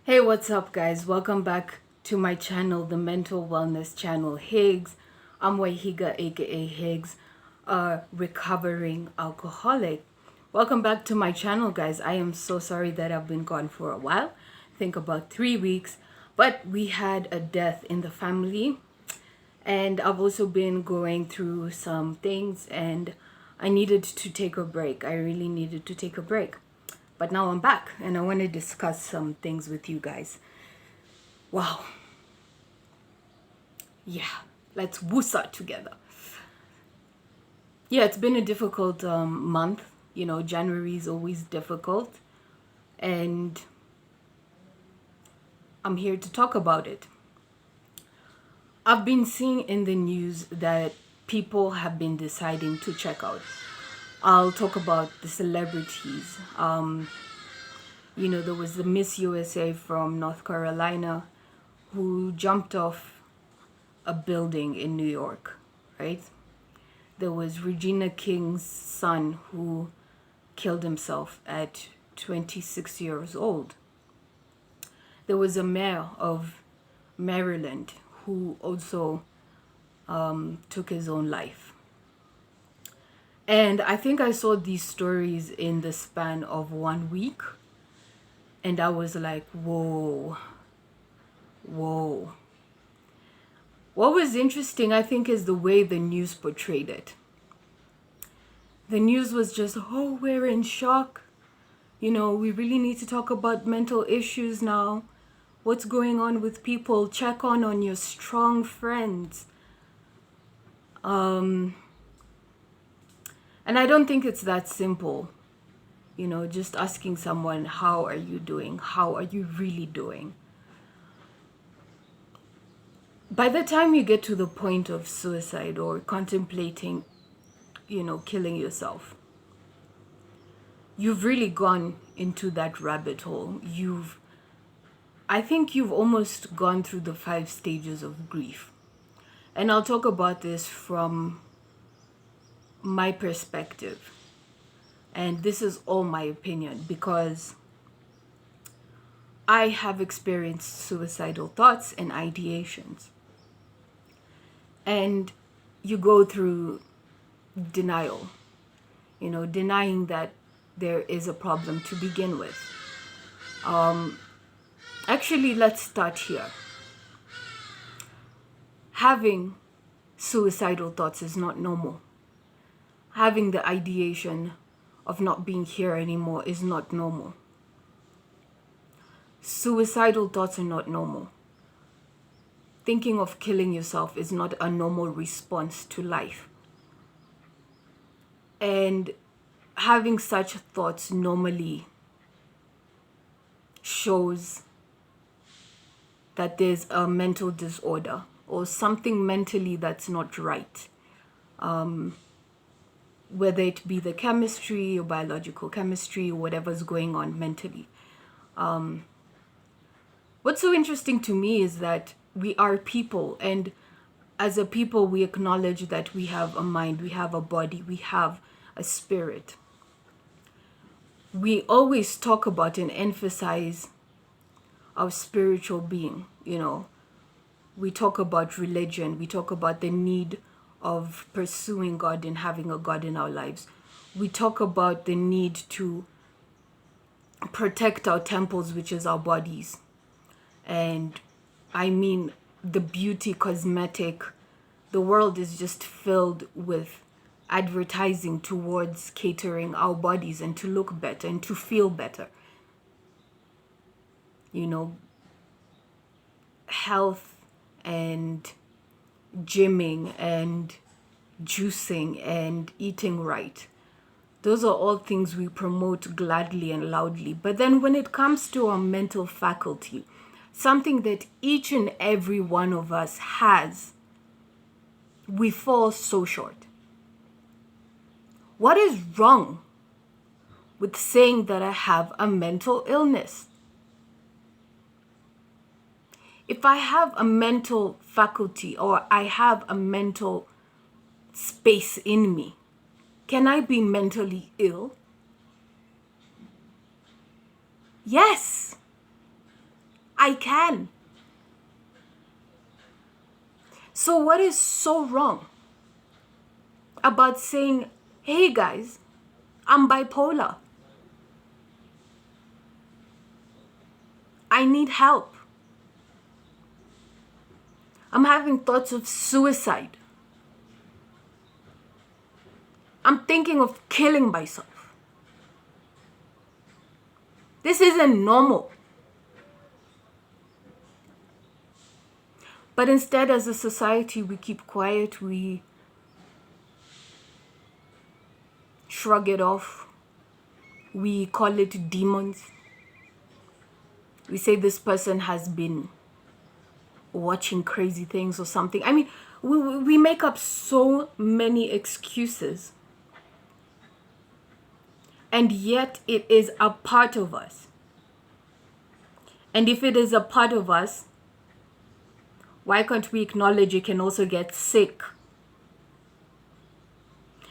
Hey, what's up, guys? Welcome back to my channel, the Mental Wellness Channel, Higgs. I'm Wahiga, aka Higgs, a recovering alcoholic. Welcome back to my channel, guys. I am so sorry that I've been gone for a while. I think about 3 weeks, but we had a death in the family, and I've also been going through some things, and I needed to take a break. I really needed to take a break. But now I'm back and I want to discuss some things with you guys. Wow. Yeah, let's woosah together. Yeah, it's been a difficult month. January is always difficult. And I'm here to talk about it. I've been seeing in the news that people have been deciding to check out. I'll talk about the celebrities. There was the Miss USA from North Carolina who jumped off a building in New York, right? There was Regina King's son who killed himself at 26 years old. There was a mayor of Maryland who also took his own life. And I think I saw these stories in the span of 1 week. And I was like, whoa. What was interesting, I think, is the way the news portrayed it. The news was just, oh, we're in shock. We really need to talk about mental issues now. What's going on with people? Check on your strong friends. And I don't think it's that simple. Just asking someone, how are you doing? How are you really doing? By the time you get to the point of suicide or contemplating, killing yourself, you've really gone into that rabbit hole. I think you've almost gone through the 5 stages of grief. And I'll talk about this from my perspective. And this is all my opinion because I have experienced suicidal thoughts and ideations. And you go through denial, denying that there is a problem to begin with. Actually, let's start here. Having suicidal thoughts is not normal. Having the ideation of not being here anymore is not normal. Suicidal thoughts are not normal. Thinking of killing yourself is not a normal response to life. And having such thoughts normally shows that there's a mental disorder or something mentally that's not right. Whether it be the chemistry or biological chemistry or whatever's going on mentally. What's so interesting to me is that we are people, and as a people we acknowledge that we have a mind, we have a body, we have a spirit. We always talk about and emphasize our spiritual being. We talk about religion, we talk about the need of pursuing God and having a God in our lives. We talk about the need to protect our temples, which is our bodies. And I mean, the beauty, cosmetic, the world is just filled with advertising towards catering our bodies and to look better and to feel better. Health and gymming and juicing and eating right. Those are all things we promote gladly and loudly. But then when it comes to our mental faculty, something that each and every one of us has, we fall so short. What is wrong with saying that I have a mental illness? If I have a mental faculty or I have a mental space in me, can I be mentally ill? Yes. I can. So what is so wrong about saying, hey guys, I'm bipolar. I need help. I'm having thoughts of suicide. I'm thinking of killing myself. This isn't normal. But instead, as a society, we keep quiet, we shrug it off, we call it demons. We say this person has been watching crazy things or something. I mean, we make up so many excuses. And yet it is a part of us. And if it is a part of us, why can't we acknowledge it can also get sick?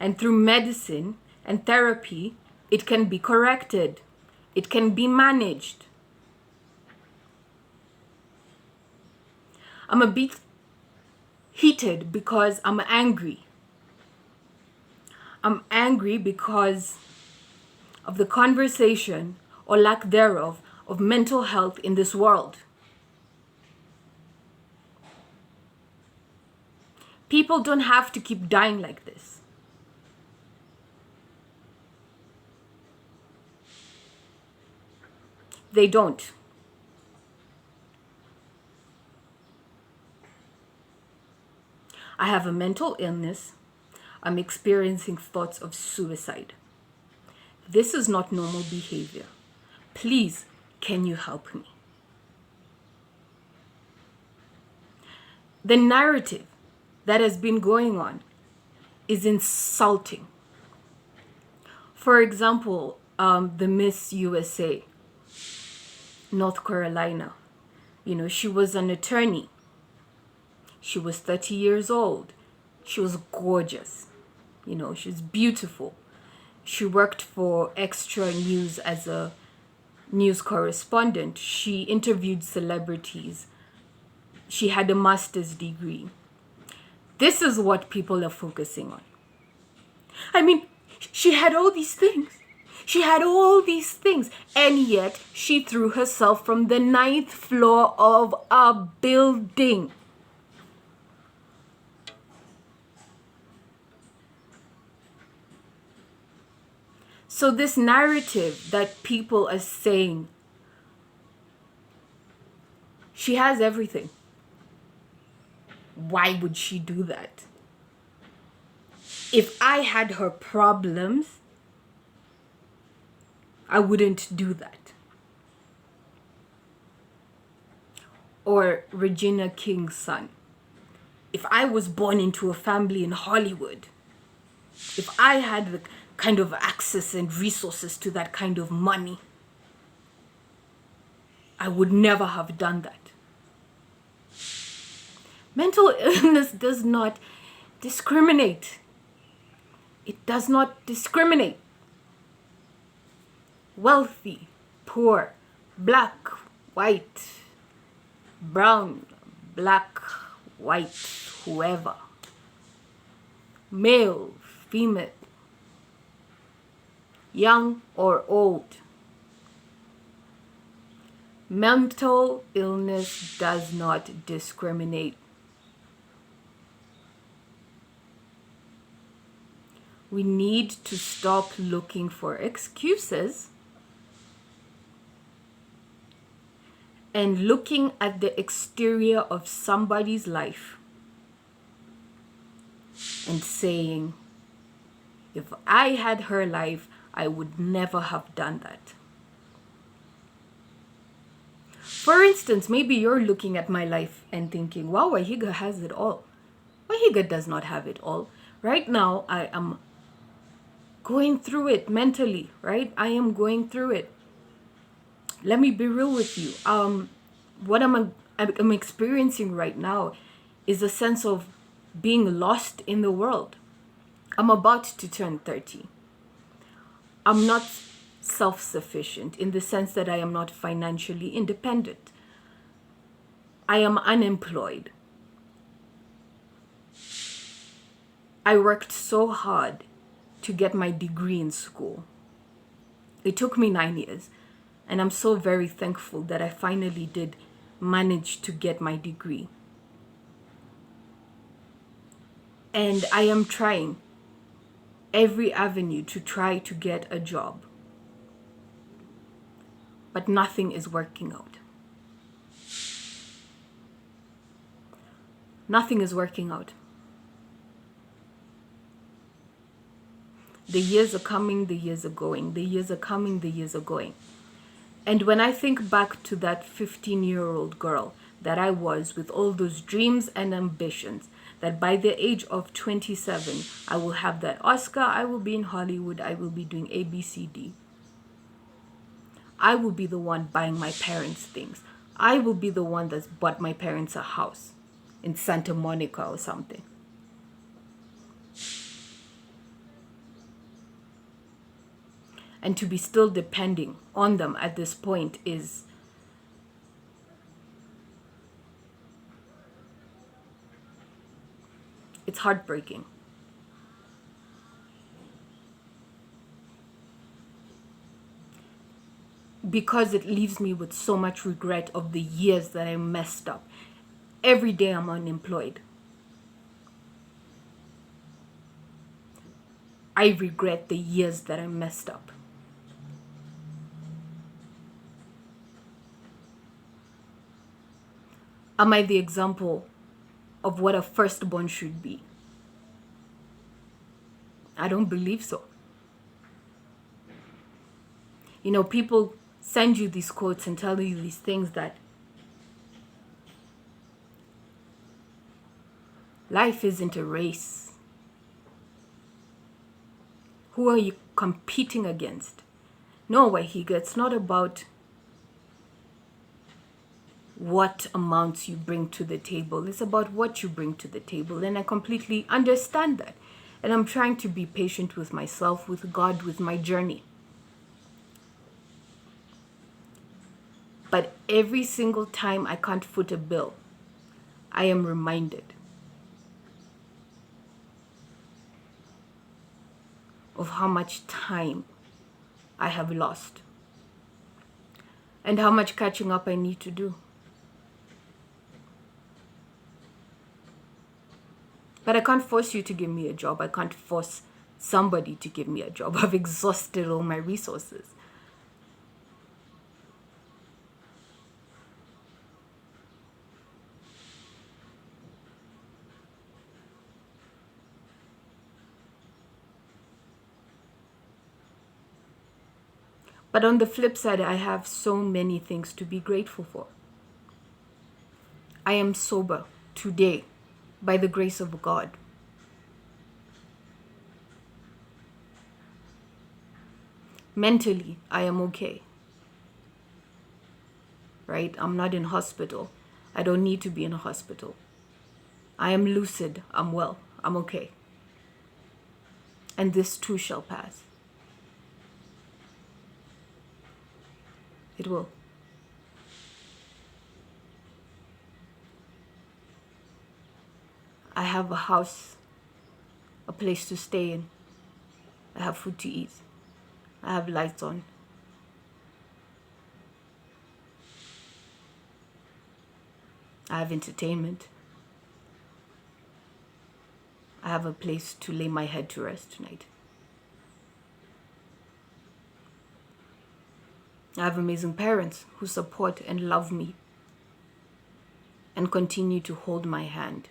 And through medicine and therapy, it can be corrected. It can be managed. I'm a bit heated because I'm angry. I'm angry because of the conversation or lack thereof of mental health in this world. People don't have to keep dying like this. They don't. I have a mental illness. I'm experiencing thoughts of suicide. This is not normal behavior. Please, can you help me? The narrative that has been going on is insulting. For example, the Miss USA, North Carolina, she was an attorney. She was 30 years old. She was gorgeous. She was beautiful. She worked for Extra News as a news correspondent. She interviewed celebrities. She had a master's degree. This is what people are focusing on. I mean, she had all these things. She had all these things. And yet, she threw herself from the 9th floor of a building. So this narrative that people are saying, she has everything. Why would she do that? If I had her problems, I wouldn't do that. Or Regina King's son. If I was born into a family in Hollywood, if I had the kind of access and resources to that kind of money, I would never have done that. Mental illness does not discriminate. It does not discriminate. Wealthy, poor, black, white, brown, black, white, whoever. Male, female, young or old. Mental illness does not discriminate. We need to stop looking for excuses and looking at the exterior of somebody's life and saying, if I had her life, I would never have done that. For instance, maybe you're looking at my life and thinking, wow, Wahiga has it all. Wahiga does not have it all. Right now, I am going through it mentally, right? I am going through it. Let me be real with you. What I'm experiencing right now is a sense of being lost in the world. I'm about to turn 30. I'm not self-sufficient in the sense that I am not financially independent. I am unemployed. I worked so hard to get my degree in school. It took me 9 years, and I'm so very thankful that I finally did manage to get my degree. And I am trying every avenue to try to get a job. But nothing is working out. Nothing is working out. The years are coming, the years are going. The years are coming, the years are going. And when I think back to that 15-year-old girl that I was, with all those dreams and ambitions, that by the age of 27, I will have that Oscar, I will be in Hollywood, I will be doing ABCD. I will be the one buying my parents things. I will be the one that's bought my parents a house in Santa Monica or something. And to be still depending on them at this point is it's heartbreaking. Because it leaves me with so much regret of the years that I messed up. Every day I'm unemployed. I regret the years that I messed up. Am I the example of what a firstborn should be? I don't believe so. You know, people send you these quotes and tell you these things that life isn't a race. Who are you competing against? No, Wahiga, it's not about what amounts you bring to the table. It's about what you bring to the table. And I completely understand that. And I'm trying to be patient with myself, with God, with my journey. But every single time I can't foot a bill, I am reminded of how much time I have lost and how much catching up I need to do. But I can't force you to give me a job. I can't force somebody to give me a job. I've exhausted all my resources. But on the flip side, I have so many things to be grateful for. I am sober today by the grace of God. Mentally, I am okay. Right? I'm not in hospital. I don't need to be in a hospital. I am lucid. I'm well. I'm okay. And this too shall pass. It will. I have a house, a place to stay in. I have food to eat. I have lights on. I have entertainment. I have a place to lay my head to rest tonight. I have amazing parents who support and love me and continue to hold my hand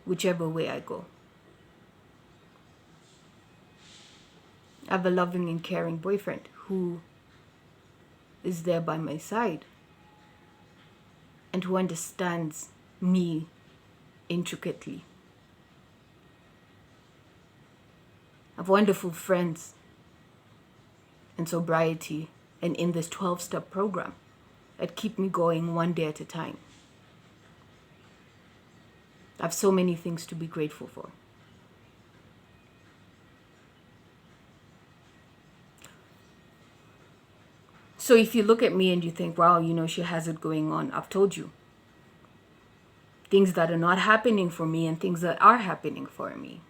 whichever way I go. I have a loving and caring boyfriend who is there by my side and who understands me intricately. I have wonderful friends in sobriety and in this 12-step program that keep me going one day at a time. I have so many things to be grateful for. So if you look at me and you think, wow, she has it going on, I've told you. Things that are not happening for me and things that are happening for me.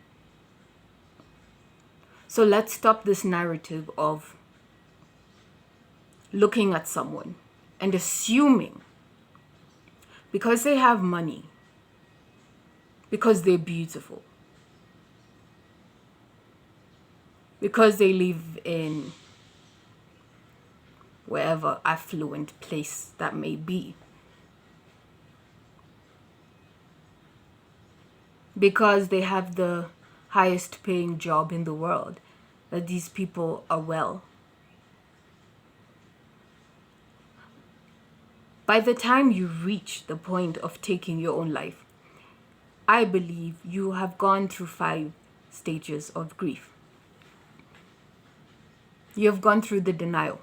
So let's stop this narrative of looking at someone and assuming because they have money, because they're beautiful, because they live in wherever affluent place that may be, because they have the highest paying job in the world, that these people are well. By the time you reach the point of taking your own life, I believe you have gone through 5 stages of grief. You have gone through the denial.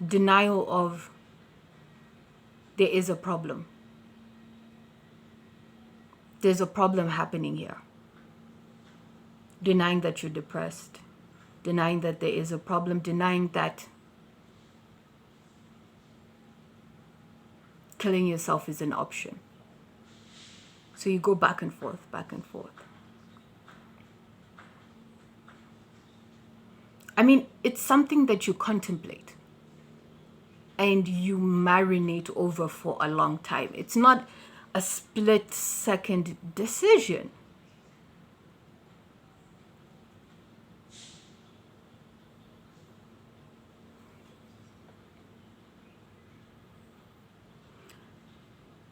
Denial of there is a problem. There's a problem happening here. Denying that you're depressed. Denying that there is a problem. Denying that killing yourself is an option. So you go back and forth, back and forth. I mean, it's something that you contemplate and you marinate over for a long time. It's not a split-second decision.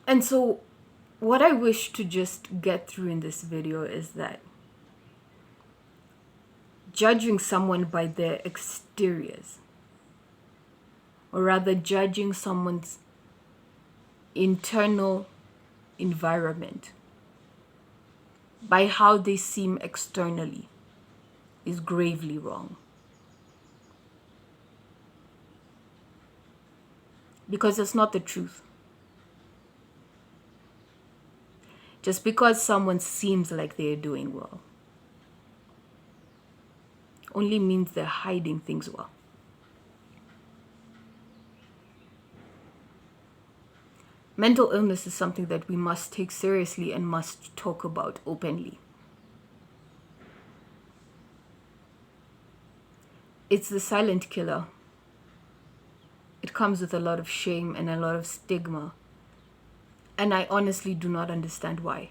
And so what I wish to just get through in this video is that judging someone by their exteriors, or rather judging someone's internal environment by how they seem externally, is gravely wrong. Because it's not the truth. Just because someone seems like they're doing well only means they're hiding things well. Mental illness is something that we must take seriously and must talk about openly. It's the silent killer. It comes with a lot of shame and a lot of stigma. And I honestly do not understand why.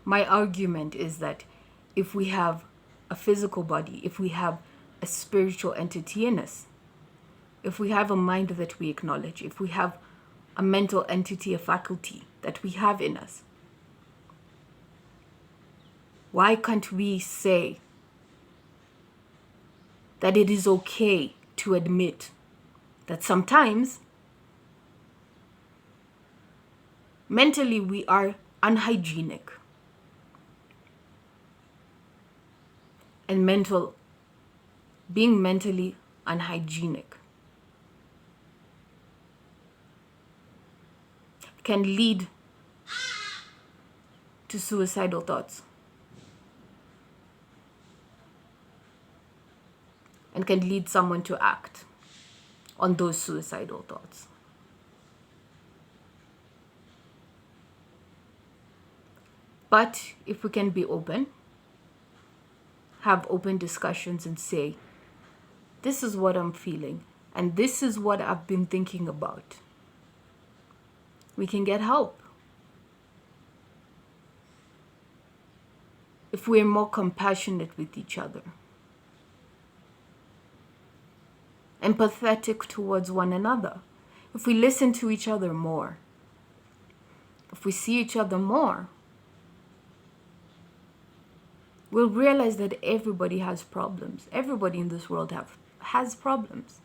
My argument is that if we have a physical body, if we have a spiritual entity in us, if we have a mind that we acknowledge, if we have a mental entity, a faculty that we have in us, why can't we say that it is okay to admit that sometimes mentally we are unhygienic, and being mentally unhygienic can lead to suicidal thoughts and can lead someone to act on those suicidal thoughts. But if we can be open, have open discussions and say, this is what I'm feeling and this is what I've been thinking about, we can get help. If we're more compassionate with each other, empathetic towards one another, if we listen to each other more, if we see each other more, we'll realize that everybody has problems. Everybody in this world has problems.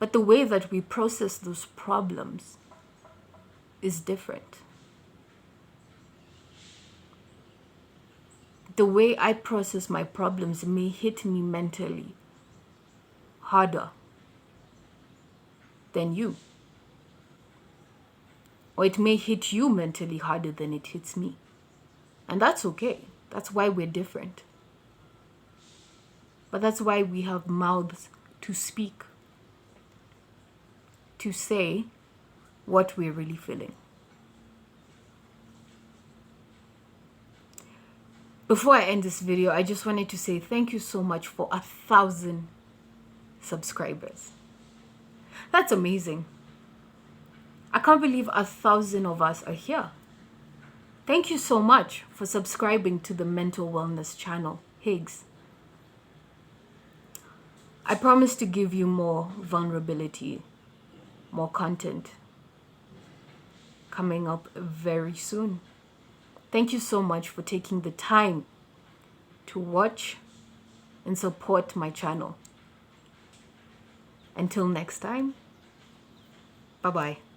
But the way that we process those problems is different. The way I process my problems may hit me mentally harder than you. or it may hit you mentally harder than it hits me. And that's okay. That's why we're different. But that's why we have mouths to speak, to say what we're really feeling. Before I end this video, I just wanted to say thank you so much for 1,000 subscribers. That's amazing. I can't believe 1,000 of us are here. Thank you so much for subscribing to the mental wellness channel, Higgs. I promise to give you more vulnerability, more content coming up very soon. Thank you so much for taking the time to watch and support my channel. Until next time, bye-bye.